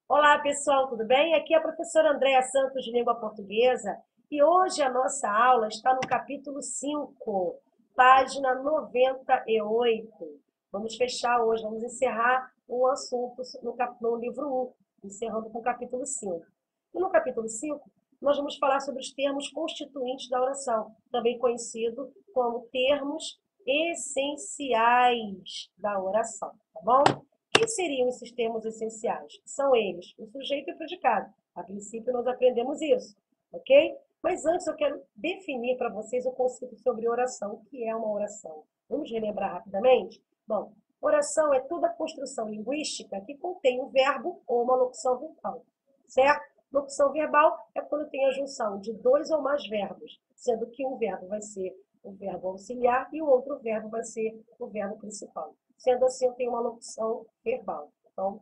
Olá, pessoal, tudo bem? Aqui é a professora Andréa Santos, de Língua Portuguesa, e hoje a nossa aula está no capítulo 5, página 98. Vamos fechar hoje, vamos encerrar o assunto no livro 1, encerrando com o capítulo 5. E no capítulo 5, nós vamos falar sobre os termos constituintes da oração, também conhecido como termos essenciais da oração, tá bom? Quem seriam esses termos essenciais? São eles, o sujeito e o predicado. A princípio, nós aprendemos isso, ok? Mas antes, eu quero definir para vocês o conceito sobre oração. O que é uma oração? Vamos relembrar rapidamente? Bom, oração é toda a construção linguística que contém um verbo ou uma locução verbal, certo? Locução verbal é quando tem a junção de dois ou mais verbos, sendo que um verbo vai ser o verbo auxiliar e o outro verbo vai ser o verbo principal. Sendo assim, eu tenho uma locução verbal. Então,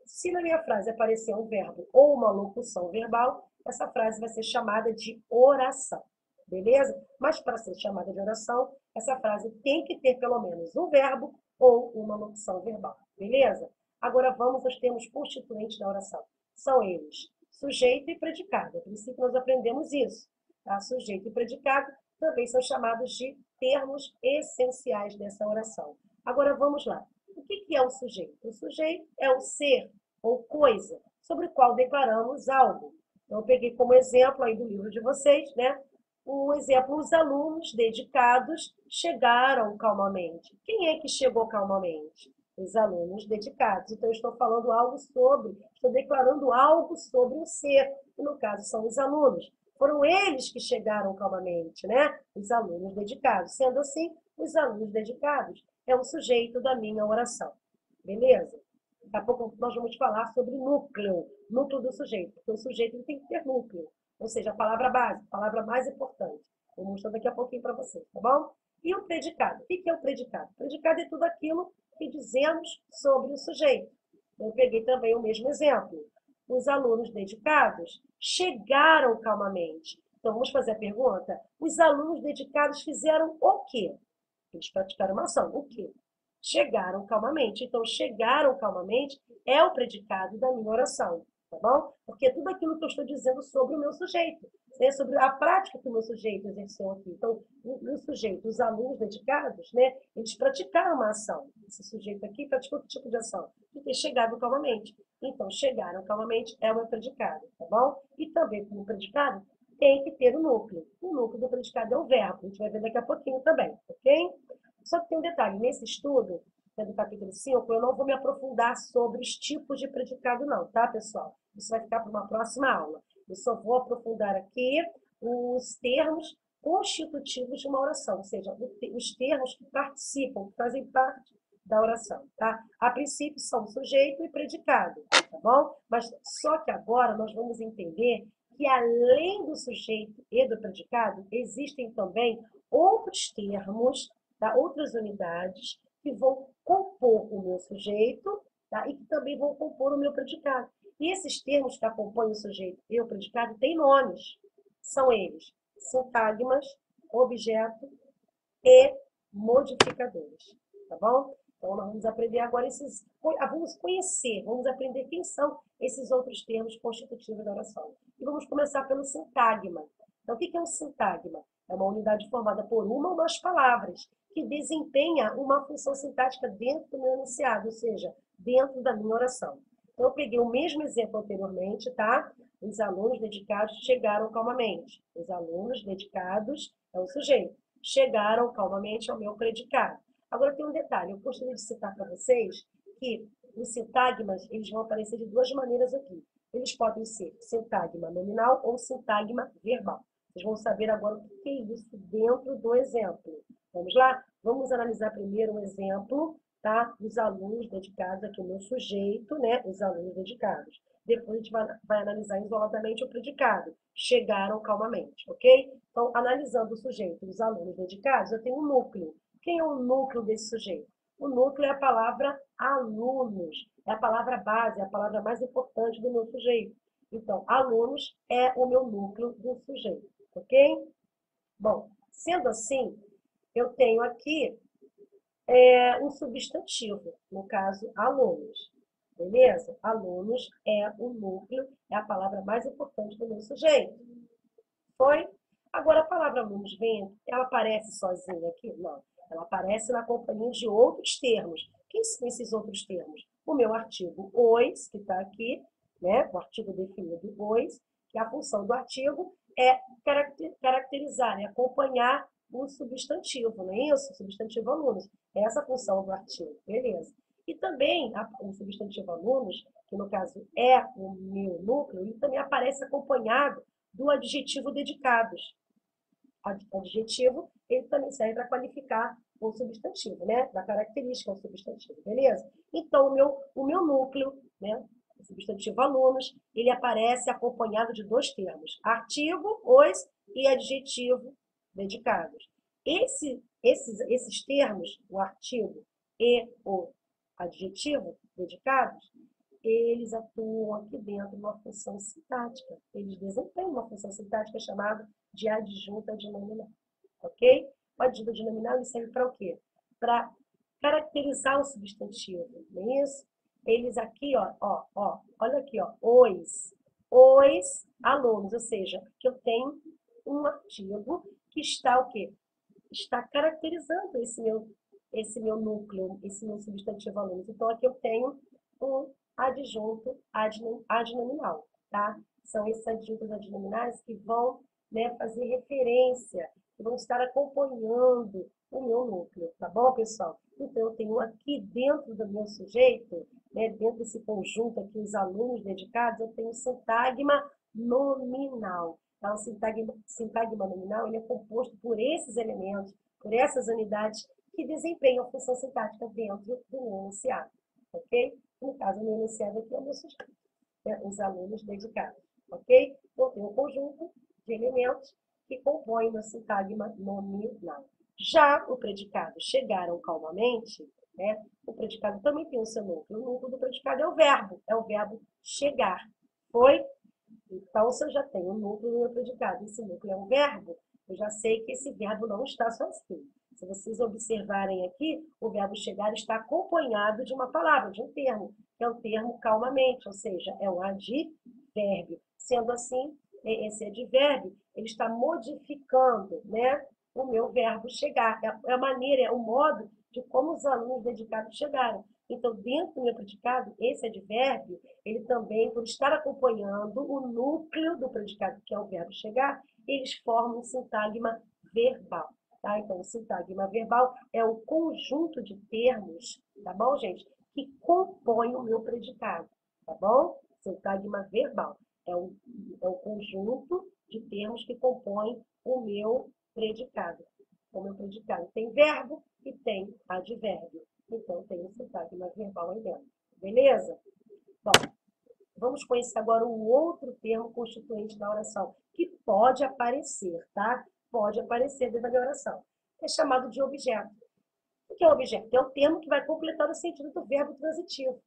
se na minha frase aparecer um verbo ou uma locução verbal, essa frase vai ser chamada de oração. Beleza? Mas para ser chamada de oração, essa frase tem que ter pelo menos um verbo ou uma locução verbal. Beleza? Agora vamos aos termos constituintes da oração. São eles sujeito e predicado. A princípio, nós aprendemos isso. Tá? Sujeito e predicado também são chamados de termos essenciais dessa oração. Agora vamos lá. O que é o sujeito? O sujeito é o ser ou coisa sobre o qual declaramos algo. Então, eu peguei como exemplo aí do livro de vocês, né? Um exemplo, os alunos dedicados chegaram calmamente. Quem é que chegou calmamente? Os alunos dedicados. Então, eu estou falando algo sobre, estou declarando algo sobre o ser, que no caso são os alunos. Foram eles que chegaram calmamente, né? Os alunos dedicados. Sendo assim, os alunos dedicados é o sujeito da minha oração. Beleza? Daqui a pouco nós vamos falar sobre núcleo, núcleo do sujeito, porque o sujeito ele tem que ter núcleo, ou seja, a palavra base, a palavra mais importante. Vou mostrar daqui a pouquinho para vocês, tá bom? E o predicado? O que é o predicado? O predicado é tudo aquilo que dizemos sobre o sujeito. Eu peguei também o mesmo exemplo. Os alunos dedicados chegaram calmamente. Então, vamos fazer a pergunta: os alunos dedicados fizeram o quê? Eles praticaram uma ação. O quê? Chegaram calmamente. Então, chegaram calmamente é o predicado da minha oração, tá bom? Porque é tudo aquilo que eu estou dizendo sobre o meu sujeito, né? Sobre a prática que o meu sujeito exerceu aqui. Então, o sujeito, os alunos dedicados, né? Eles praticaram uma ação. Esse sujeito aqui praticou que tipo de ação? De ter chegado calmamente. Então, chegaram calmamente é o meu predicado, tá bom? E também, como predicado, tem que ter o núcleo. O núcleo do predicado é o verbo. A gente vai ver daqui a pouquinho também, ok? Só que tem um detalhe, nesse estudo, né, do capítulo 5, eu não vou me aprofundar sobre os tipos de predicado não, tá, pessoal? Isso vai ficar para uma próxima aula. Eu só vou aprofundar aqui os termos constitutivos de uma oração, ou seja, os termos que participam, que fazem parte da oração, tá? A princípio são sujeito e predicado, tá bom? Mas só que agora nós vamos entender que além do sujeito e do predicado, existem também outros termos, tá? Outras unidades que vão compor o meu sujeito, tá? E que também vão compor o meu predicado. E esses termos que acompanham o sujeito e o predicado têm nomes. São eles sintagmas, objeto e modificadores. Tá bom? Então, nós vamos aprender agora esses. Vamos conhecer, vamos aprender quem são esses outros termos constitutivos da oração. E vamos começar pelo sintagma. Então, o que é um sintagma? É uma unidade formada por uma ou mais palavras que desempenha uma função sintática dentro do meu enunciado, ou seja, dentro da minha oração. Então, eu peguei o mesmo exemplo anteriormente, tá? Os alunos dedicados chegaram calmamente. Os alunos dedicados é o sujeito. Chegaram calmamente ao meu predicado. Agora tem um detalhe, eu gostaria de citar para vocês que os sintagmas eles vão aparecer de duas maneiras aqui. Eles podem ser sintagma nominal ou sintagma verbal. Vocês vão saber agora o que é isso dentro do exemplo. Vamos lá? Vamos analisar primeiro um exemplo, tá? Dos alunos dedicados aqui, o meu sujeito, né? Os alunos dedicados. Depois a gente vai analisar isoladamente o predicado. Chegaram calmamente, ok? Então, analisando o sujeito e os alunos dedicados, eu tenho um núcleo. Quem é o núcleo desse sujeito? O núcleo é a palavra alunos. É a palavra base, é a palavra mais importante do meu sujeito. Então, alunos é o meu núcleo do sujeito, ok? Bom, sendo assim, eu tenho aqui um substantivo, no caso, alunos. Beleza? Alunos é o núcleo, é a palavra mais importante do meu sujeito. Foi? Agora, a palavra alunos vem, ela aparece sozinha aqui? Não. Ela aparece na companhia de outros termos. Quem são esses outros termos? O meu artigo os, que está aqui, né? O artigo definido os, que a função do artigo é caracterizar, é acompanhar o substantivo, não é isso? O substantivo alunos. É essa a função do artigo, beleza. E também o substantivo alunos, que no caso é o meu núcleo, ele também aparece acompanhado do adjetivo dedicados. Adjetivo, ele também serve para qualificar o substantivo, né? Da característica do substantivo, beleza? Então, o meu núcleo, né? O substantivo alunos, ele aparece acompanhado de dois termos, artigo, os, e adjetivo, dedicados. Esses termos, o artigo e o adjetivo, dedicados, eles atuam aqui dentro de uma função sintática. Eles desempenham uma função sintática chamada de adjunta adnominal. Ok? O adjunta adnominal serve para o quê? Para caracterizar o substantivo. Não é isso? Eles aqui, olha aqui, os alunos, ou seja, que eu tenho um artigo que está o quê? Está caracterizando esse meu núcleo, esse meu substantivo alunos. Então, aqui eu tenho um adjunto adnominal, tá? São esses adjuntos adnominais que vão, né, fazer referência, que vão estar acompanhando o meu núcleo, tá bom, pessoal? Então, eu tenho aqui dentro do meu sujeito, né, dentro desse conjunto aqui, os alunos dedicados, eu tenho o sintagma nominal. Então, o sintagma nominal ele é composto por esses elementos, por essas unidades que desempenham a função sintática dentro do meu enunciado, ok? No caso, o meu enunciado aqui é o meu sujeito, né? Os alunos dedicados, ok? Então, tem um conjunto de elementos que compõem o meu sintagma nominal. Já o predicado chegaram calmamente, né? O predicado também tem o seu núcleo. O núcleo do predicado é o verbo chegar. Foi? Então, se eu já tenho um núcleo no meu predicado, esse núcleo é um verbo, eu já sei que esse verbo não está sozinho. Se vocês observarem aqui, o verbo chegar está acompanhado de uma palavra, de um termo, que é o termo calmamente, ou seja, é um advérbio. Sendo assim, esse advérbio, ele está modificando, né, o meu verbo chegar. É a maneira, é o modo de como os alunos dedicados chegaram. Então, dentro do meu predicado, esse advérbio, ele também, por estar acompanhando o núcleo do predicado, que é o verbo chegar, eles formam um sintagma verbal. Tá? Então, o sintagma verbal é o conjunto de termos, tá bom, gente? Que compõem o meu predicado, tá bom? Sintagma verbal é o conjunto de termos que compõem o meu predicado. O meu predicado tem verbo e tem advérbio. Então, tem o sintagma verbal aí dentro. Beleza? Bom, vamos conhecer agora um outro termo constituinte da oração, que pode aparecer, tá? Pode aparecer dentro da oração. É chamado de objeto. O que é objeto? É o termo que vai completar o sentido do verbo transitivo,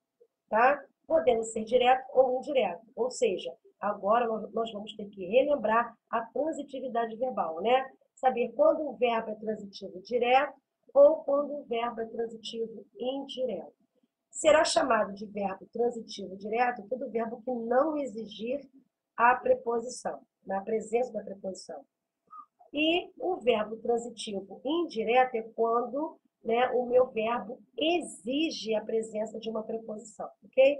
tá? Podendo ser direto ou indireto. Ou seja, agora nós vamos ter que relembrar a transitividade verbal, né? Saber quando o verbo é transitivo direto ou quando o verbo é transitivo indireto. Será chamado de verbo transitivo direto todo verbo que não exigir a preposição, na presença da preposição. E o verbo transitivo indireto é quando, né, o meu verbo exige a presença de uma preposição, ok?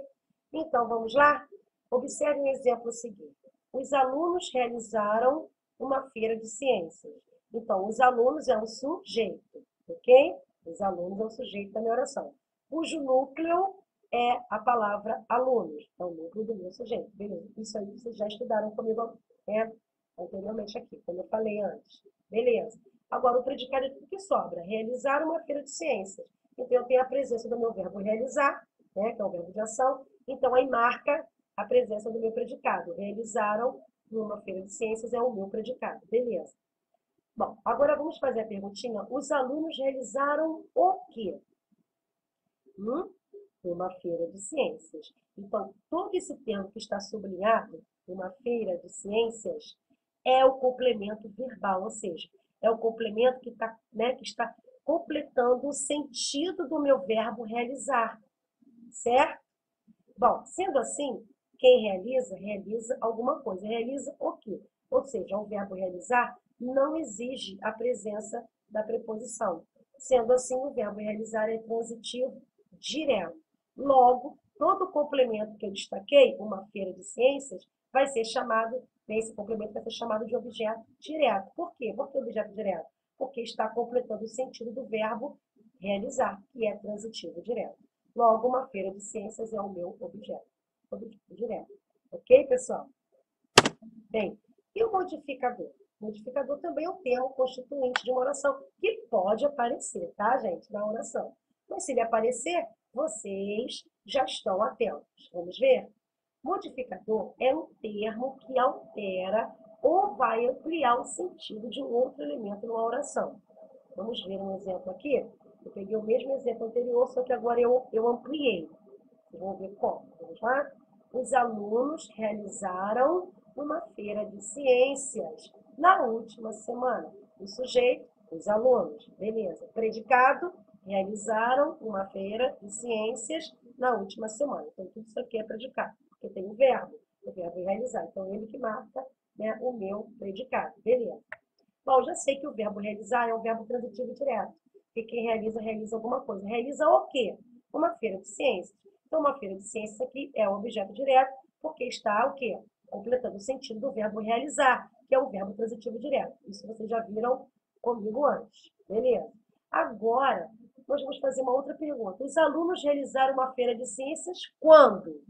Então, vamos lá? Observe o exemplo seguinte. Os alunos realizaram uma feira de ciências. Então, os alunos é o sujeito, ok? Os alunos é o sujeito da minha oração, cujo núcleo é a palavra alunos, é o núcleo do meu sujeito. Beleza? Isso aí vocês já estudaram comigo, né? Anteriormente aqui, como eu falei antes. Beleza. Agora, o predicado é tudo que sobra. Realizar uma feira de ciências. Então, eu tenho a presença do meu verbo realizar, né, que é o verbo de ação. Então, aí marca a presença do meu predicado. Realizaram numa feira de ciências é o meu predicado. Beleza. Bom, agora vamos fazer a perguntinha. Os alunos realizaram o quê? Uma feira de ciências. Então, todo esse termo que está sublinhado, uma feira de ciências, é o complemento verbal, ou seja, é o complemento que está completando o sentido do meu verbo realizar, certo? Bom, sendo assim, quem realiza, realiza alguma coisa. Realiza o quê? Ou seja, o verbo realizar não exige a presença da preposição. Sendo assim, o verbo realizar é transitivo direto. Logo, todo complemento que eu destaquei, uma feira de ciências, vai ser chamado, esse complemento vai ser chamado de objeto direto. Por quê? Por que objeto direto? Porque está completando o sentido do verbo realizar, que é transitivo direto. Logo, uma feira de ciências é o meu objeto direto. Ok, pessoal? Bem, e o modificador? O modificador também é um termo constituinte de uma oração, que pode aparecer, tá, gente, na oração. Mas se ele aparecer, vocês já estão atentos. Vamos ver? Modificador é um termo que altera ou vai ampliar o sentido de um outro elemento numa oração. Vamos ver um exemplo aqui? Eu peguei o mesmo exemplo anterior, só que agora eu ampliei. Vocês vão ver como. Vamos lá? Os alunos realizaram uma feira de ciências na última semana. O sujeito, os alunos. Beleza. Predicado, realizaram uma feira de ciências na última semana. Então, tudo isso aqui é predicado, porque tem o verbo realizar. Então, ele que marca, né, o meu predicado. Beleza. Bom, já sei que o verbo realizar é um verbo transitivo direto, porque quem realiza, realiza alguma coisa. Realiza o quê? Uma feira de ciências. Então, uma feira de ciências aqui é um objeto direto, porque está o quê? Completando o sentido do verbo realizar, que é o verbo transitivo direto. Isso vocês já viram comigo antes. Beleza? Agora, nós vamos fazer uma outra pergunta. Os alunos realizaram uma feira de ciências quando?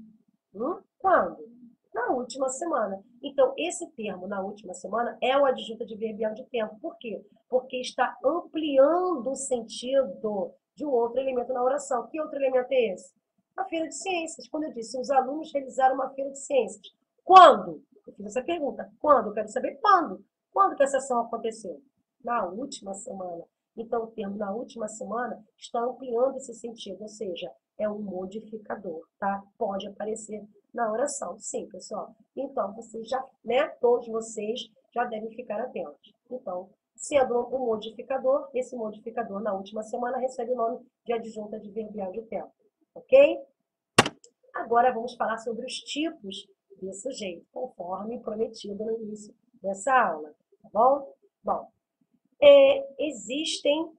Quando? Na última semana. Então, esse termo, na última semana, é o adjunto adverbial de tempo. Por quê? Porque está ampliando o sentido de um outro elemento na oração. Que outro elemento é esse? A feira de ciências. Quando eu disse, os alunos realizaram uma feira de ciências. Quando? Eu fiz essa pergunta. Quando? Eu quero saber quando. Quando que essa ação aconteceu? Na última semana. Então, o termo na última semana está ampliando esse sentido, ou seja, é um modificador, tá? Pode aparecer na oração. Sim, pessoal. Então, vocês já, né, todos vocês já devem ficar atentos. Então, sendo um modificador, esse modificador na última semana recebe o nome de adjunto adverbial de tempo. Ok? Agora vamos falar sobre os tipos de sujeito, conforme prometido no início dessa aula. Tá bom? Bom, existem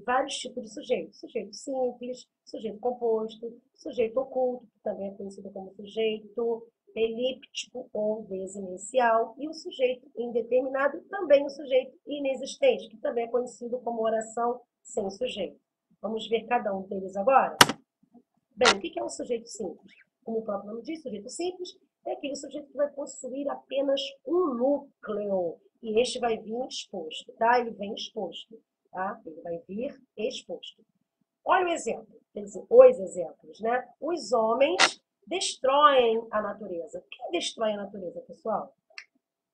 vários tipos de sujeito. Sujeito simples, sujeito composto, sujeito oculto, que também é conhecido como sujeito elíptico ou desinencial, e o sujeito indeterminado, também o sujeito inexistente, que também é conhecido como oração sem sujeito. Vamos ver cada um deles agora? Bem, o que é um sujeito simples? Como o próprio nome diz, sujeito simples é aquele sujeito que vai possuir apenas um núcleo. E este vai vir exposto, tá? Ele vem exposto, tá? Ele vai vir exposto. Olha o exemplo, quer dizer, os exemplos, né? Os homens destroem a natureza. Quem destrói a natureza, pessoal?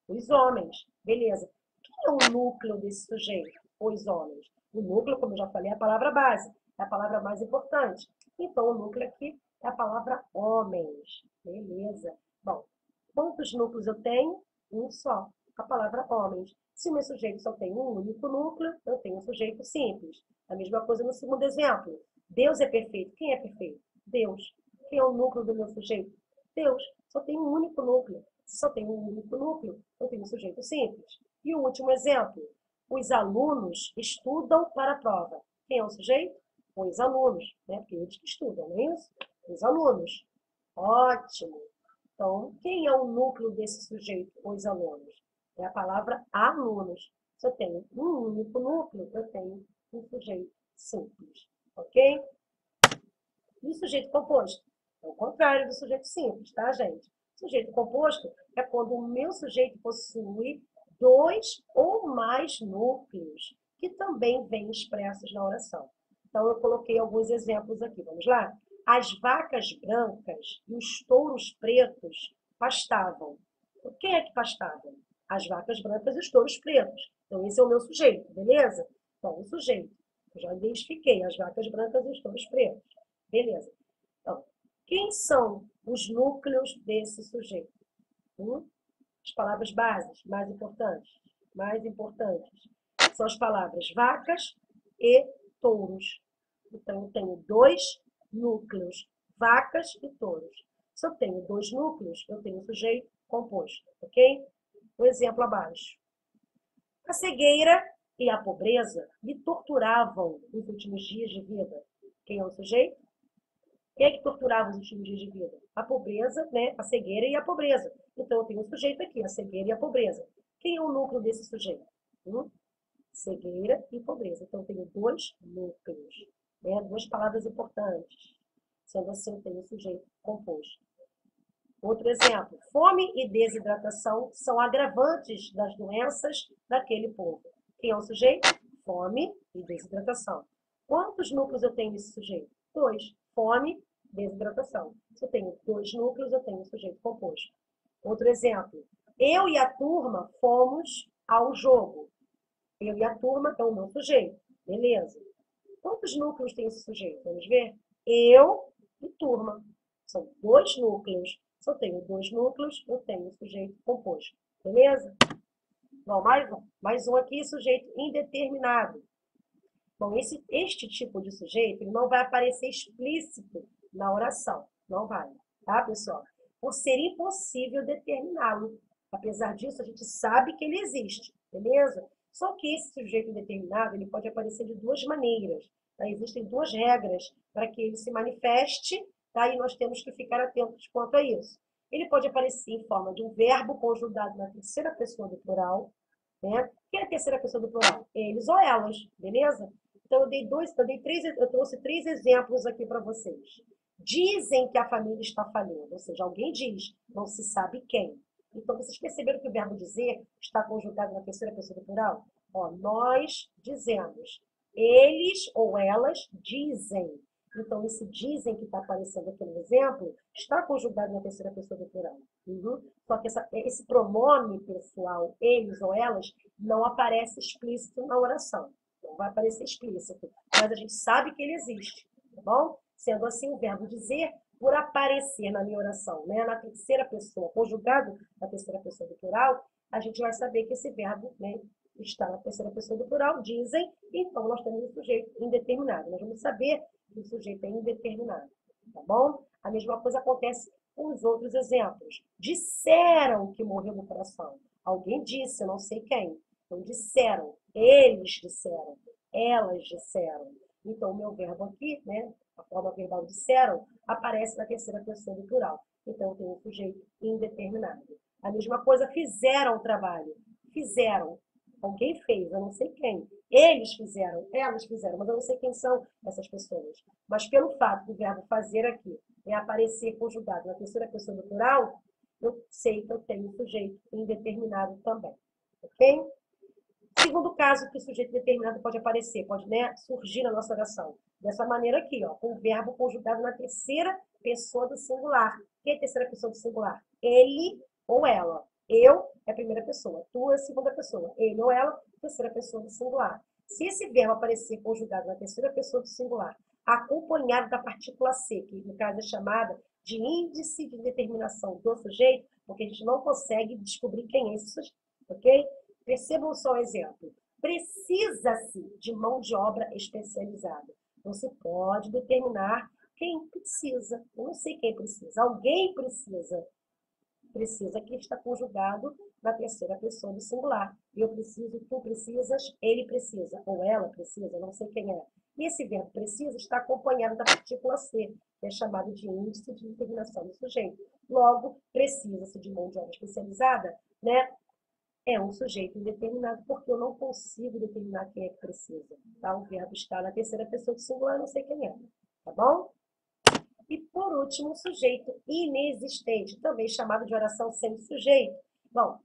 Os homens. Beleza. Quem é o núcleo desse sujeito? Os homens. O núcleo, como eu já falei, é a palavra base. É a palavra mais importante. Então, o núcleo aqui é a palavra homens. Beleza. Bom, quantos núcleos eu tenho? Um só. A palavra homens. Se o meu sujeito só tem um único núcleo, eu tenho um sujeito simples. A mesma coisa no segundo exemplo. Deus é perfeito. Quem é perfeito? Deus. Quem é o núcleo do meu sujeito? Deus. Só tem um único núcleo. Se só tem um único núcleo, eu tenho um sujeito simples. E o último exemplo. Os alunos estudam para a prova. Quem é o sujeito? Os alunos, né? Porque eles que estudam, não é isso? Os alunos. Ótimo. Então, quem é o núcleo desse sujeito? Os alunos. É a palavra alunos. Se eu tenho um único núcleo, eu tenho um sujeito simples. Ok? E o sujeito composto? É o contrário do sujeito simples, tá, gente? Sujeito composto é quando o meu sujeito possui dois ou mais núcleos, que também vêm expressos na oração. Então, eu coloquei alguns exemplos aqui. Vamos lá? As vacas brancas e os touros pretos pastavam. Quem é que pastava? As vacas brancas e os touros pretos. Então, esse é o meu sujeito, beleza? Então, o sujeito. Eu já identifiquei as vacas brancas e os touros pretos. Beleza. Então, quem são os núcleos desse sujeito? As palavras bases, mais importantes. São as palavras vacas e touros. Então, eu tenho dois núcleos, vacas e touros. Se eu tenho 2 núcleos, eu tenho um sujeito composto, ok? O exemplo abaixo. A cegueira e a pobreza me torturavam nos últimos dias de vida. Quem é o sujeito? Quem é que torturava os últimos dias de vida? A pobreza, né? A cegueira e a pobreza. Então, eu tenho um sujeito aqui, a cegueira e a pobreza. Quem é o núcleo desse sujeito? Cegueira e pobreza. Então, eu tenho 2 núcleos, né? 2 palavras importantes. Sendo assim, eu tenho um sujeito composto. Outro exemplo, fome e desidratação são agravantes das doenças daquele povo. Quem é o sujeito? Fome e desidratação. Quantos núcleos eu tenho nesse sujeito? 2. Fome, desidratação. Se eu tenho 2 núcleos, eu tenho um sujeito composto. Outro exemplo, eu e a turma fomos ao jogo. Eu e a turma é o meu sujeito. Beleza. Quantos núcleos tem esse sujeito? Vamos ver? Eu e turma. São 2 núcleos. Se eu tenho 2 núcleos, eu tenho um sujeito composto. Beleza? Bom, mais um aqui, sujeito indeterminado. Bom, este tipo de sujeito ele não vai aparecer explícito na oração. Não vai, tá, pessoal? Por ser impossível determiná-lo. Apesar disso, a gente sabe que ele existe, beleza? Só que esse sujeito indeterminado ele pode aparecer de 2 maneiras. Tá? Existem 2 regras para que ele se manifeste. Tá? E nós temos que ficar atentos quanto a isso. Ele pode aparecer em forma de um verbo conjugado na terceira pessoa do plural. Né? Quem é a terceira pessoa do plural? Eles ou elas, beleza? Então, eu trouxe 3 exemplos aqui para vocês. Dizem que a família está falindo, ou seja, alguém diz, não se sabe quem. Então, vocês perceberam que o verbo dizer está conjugado na terceira pessoa do plural? Ó, nós dizemos, eles ou elas dizem. Então, esse dizem que está aparecendo aqui no exemplo está conjugado na terceira pessoa do plural. Só que esse pronome pessoal, eles ou elas, não aparece explícito na oração. Não vai aparecer explícito, mas a gente sabe que ele existe, tá bom? Sendo assim, o verbo dizer, por aparecer na minha oração, né, na terceira pessoa, conjugado na terceira pessoa do plural, a gente vai saber que esse verbo, né, está na terceira pessoa do plural, dizem, então nós temos um sujeito indeterminado. Nós vamos saber que o sujeito é indeterminado, tá bom? A mesma coisa acontece com os outros exemplos. Disseram que morreu no coração. Alguém disse, não sei quem. Então, disseram, eles disseram, elas disseram. Então, o meu verbo aqui, né, a forma verbal disseram, aparece na terceira pessoa do plural. Então, eu tenho um sujeito indeterminado. A mesma coisa, fizeram o trabalho. Fizeram. Alguém fez, eu não sei quem. Eles fizeram, elas fizeram, mas eu não sei quem são essas pessoas. Mas pelo fato do verbo fazer aqui aparecer conjugado na terceira pessoa do plural, eu sei que eu tenho um sujeito indeterminado também. Ok? Segundo caso que o sujeito determinado pode aparecer, pode, né, surgir na nossa oração. Dessa maneira aqui, ó, com o verbo conjugado na terceira pessoa do singular. Quem é a terceira pessoa do singular? Ele ou ela. Eu é a primeira pessoa, tu é a segunda pessoa. Ele ou ela, terceira pessoa do singular. Se esse verbo aparecer conjugado na terceira pessoa do singular, acompanhado da partícula C, que no caso é chamada de índice de determinação do sujeito, porque a gente não consegue descobrir quem é esse sujeito, ok? Percebam só o exemplo. Precisa-se de mão de obra especializada. Não se pode determinar quem precisa. Eu não sei quem precisa. Alguém precisa. Precisa que está conjugado na terceira pessoa do singular. Eu preciso, tu precisas, ele precisa, ou ela precisa, não sei quem é. E esse verbo precisa está acompanhado da partícula C, que é chamado de índice de determinação do sujeito. Logo, precisa-se de mão de obra especializada, né? É um sujeito indeterminado, porque eu não consigo determinar quem é que precisa. Tá? O verbo está na terceira pessoa do singular, eu não sei quem é. Tá bom? E, por último, o sujeito inexistente, também chamado de oração sem sujeito. Bom,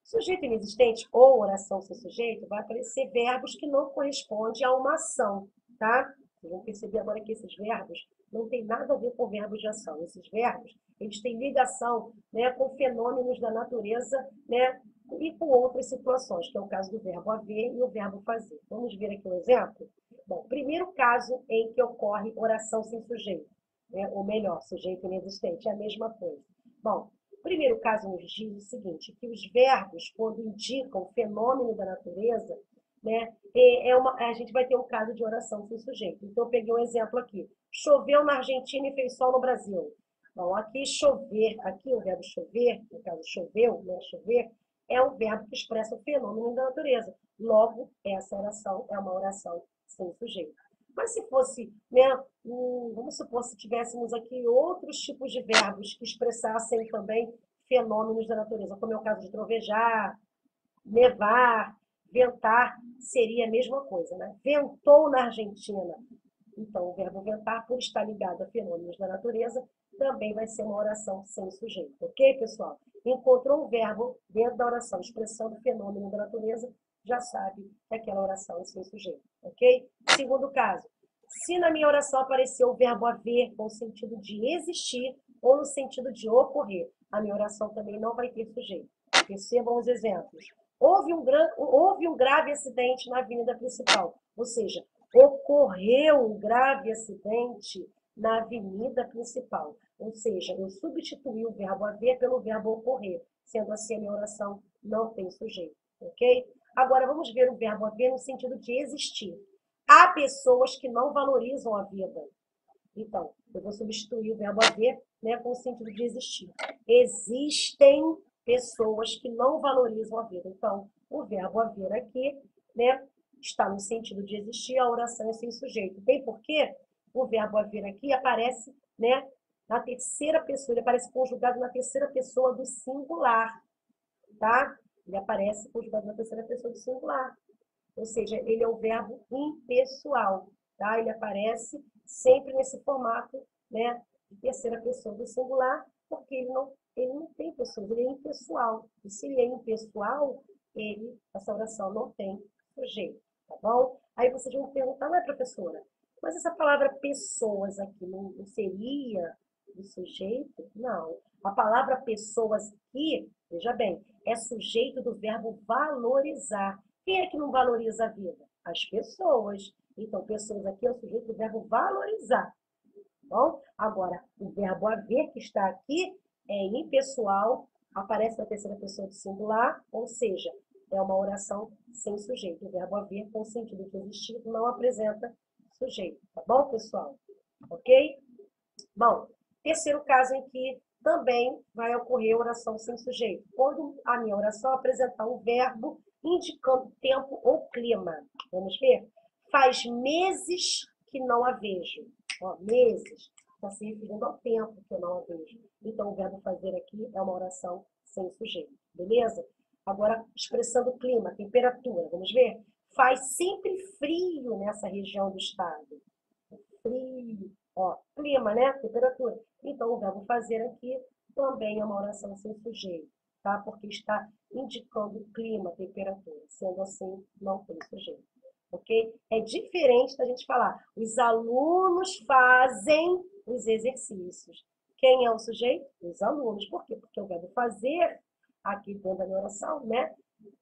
sujeito inexistente ou oração sem sujeito vai aparecer verbos que não correspondem a uma ação, tá? Vocês vão perceber agora que esses verbos não têm nada a ver com verbos de ação. Esses verbos, eles têm ligação, né, com fenômenos da natureza, né, e com outras situações, que é o caso do verbo haver e o verbo fazer. Vamos ver aqui um exemplo? Bom, primeiro caso em que ocorre oração sem sujeito, né, ou melhor, sujeito inexistente, é a mesma coisa. Bom, o primeiro caso nos diz o seguinte, que os verbos, quando indicam fenômeno da natureza, né, a gente vai ter um caso de oração sem sujeito. Então, eu peguei um exemplo aqui. Choveu na Argentina e fez sol no Brasil. Bom, aqui chover, aqui o verbo chover, no caso choveu, né, chover, é um verbo que expressa o fenômeno da natureza. Logo, essa oração é uma oração sem sujeito. Mas se fosse, né, vamos supor, se tivéssemos aqui outros tipos de verbos que expressassem também fenômenos da natureza, como é o caso de trovejar, nevar, ventar, seria a mesma coisa, né? Ventou na Argentina. Então, o verbo ventar, por estar ligado a fenômenos da natureza, também vai ser uma oração sem sujeito, ok, pessoal? Encontrou um verbo dentro da oração expressando fenômeno da natureza, já sabe que aquela oração é sem sujeito, ok? Segundo caso, se na minha oração apareceu o verbo haver com o sentido de existir ou no sentido de ocorrer, a minha oração também não vai ter sujeito. Percebam os exemplos. Houve um grave acidente na avenida principal, ou seja, ocorreu um grave acidente na avenida principal. Ou seja, eu substituí o verbo haver pelo verbo ocorrer. Sendo assim, a minha oração não tem sujeito, ok? Agora, vamos ver o verbo haver no sentido de existir. Há pessoas que não valorizam a vida. Então, eu vou substituir o verbo haver, né, com o sentido de existir. Existem pessoas que não valorizam a vida. Então, o verbo haver aqui, né, está no sentido de existir, a oração é sem sujeito. Bem porque o verbo haver aqui aparece, né, na terceira pessoa, ele aparece conjugado na terceira pessoa do singular, tá? Ele aparece conjugado na terceira pessoa do singular. Ou seja, ele é o verbo impessoal, tá? Ele aparece sempre nesse formato, né, de terceira pessoa do singular, porque ele não tem pessoas, ele é impessoal. E se ele é impessoal, essa oração não tem sujeito, tá bom? Aí vocês vão perguntar, ué, professora, mas essa palavra pessoas aqui não seria do sujeito? Não. A palavra pessoas aqui, veja bem, é sujeito do verbo valorizar. Quem é que não valoriza a vida? As pessoas. Então, pessoas aqui é o sujeito do verbo valorizar. Bom, agora, o verbo haver que está aqui é impessoal, aparece na terceira pessoa do singular, ou seja, é uma oração sem sujeito. O verbo haver, com o sentido de existir, não apresenta sujeito. Tá bom, pessoal? Ok? Bom, terceiro caso em que também vai ocorrer oração sem sujeito. Quando a minha oração apresentar um verbo indicando tempo ou clima. Vamos ver? Faz meses que não a vejo. Ó, meses. Está se referindo ao tempo que eu não a vejo. Então, o verbo fazer aqui é uma oração sem sujeito. Beleza? Agora, expressando o clima, temperatura. Vamos ver? Faz sempre frio nessa região do estado. Frio. Ó, clima, né? Temperatura. Então, o verbo fazer aqui também é uma oração sem sujeito, tá? Porque está indicando o clima, temperatura. Sendo assim, não tem sujeito, ok? É diferente da gente falar, os alunos fazem os exercícios. Quem é o sujeito? Os alunos. Por quê? Porque o verbo fazer, aqui dentro da minha oração, né?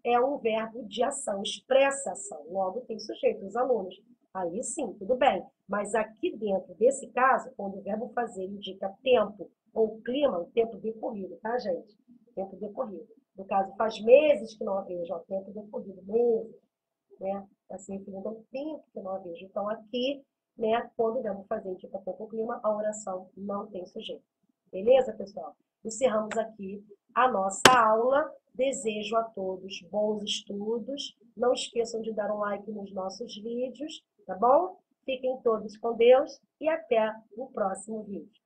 É um verbo de ação, expressa ação. Logo, tem sujeito, os alunos. Aí sim, tudo bem. Mas aqui dentro desse caso, quando o verbo fazer indica tempo ou clima, o tempo decorrido, tá, gente? Tempo decorrido. No caso, faz meses que não a vejo, ó, tempo decorrido, meses, né? Assim, referindo ao tempo que não a vejo. Então, aqui, né, quando o verbo fazer indica tempo ou clima, a oração não tem sujeito. Beleza, pessoal? Encerramos aqui a nossa aula. Desejo a todos bons estudos. Não esqueçam de dar um like nos nossos vídeos, tá bom? Fiquem todos com Deus e até o próximo vídeo.